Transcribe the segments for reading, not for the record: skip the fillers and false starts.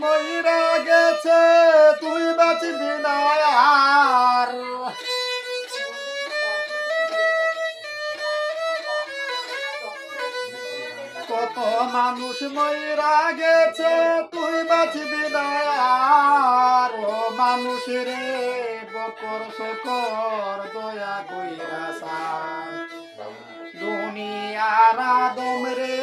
মইরা গেছে তুই বাঁচবি না আর। কত মানুষ মইরা গেছে তুই বাঁচবি না আর। ও মানুষ রে বকর শকর দয়া কইরা সার। দুনিয়ার আদম রে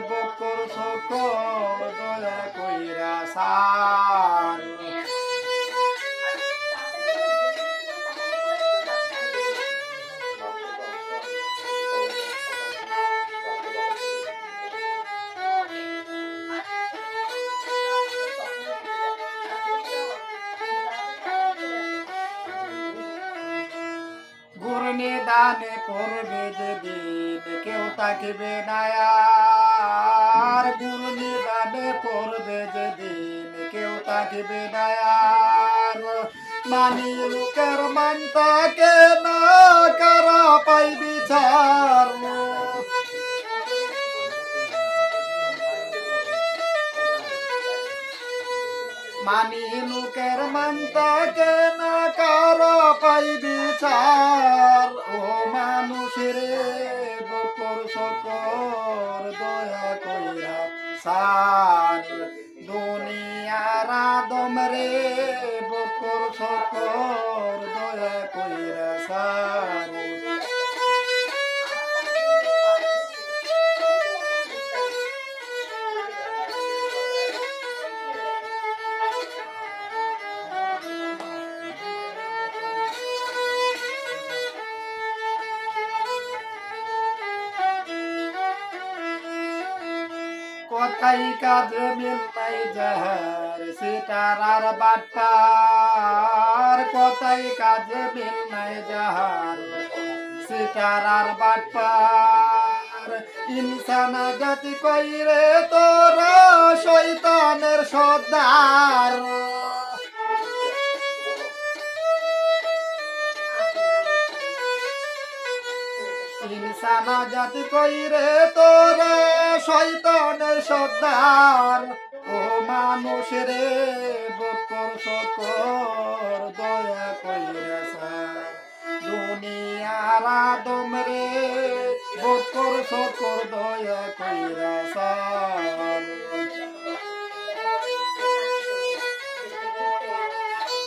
বকর শকর দয়া কইরা সার। দানে পড়বে যেদিন কেউ তাকিবে না আর। গুরুনি দানে পড়বে যেদিন কেউ তাকিবে না আর। মানি লোকের মান তাকে না কারা পাই বিচার। মানি লোকের মান তাকে না কারা পাই বিচার। ও মানুষ রে বকর শকর দয়া কইরা সার। দুনিয়ার আদম রে বকর শকর দয়া কইরা সার। কথাই কাজে মিল নাই যাহার সেটার আর বাটপার। কথাই কাজে মিল নাই যাহার সেটার আর বাটপার। ইনসানা জাতি কইরে তোরা শয়তানের সর্দার। ইনসানা জাতি কইরে তোরা শয়তানের সর্দার। ও মানুষ রে বকর শকর দয়া কইরা সার। দুনিয়ার আদম রে বকর শকর দয়া কইরা সার।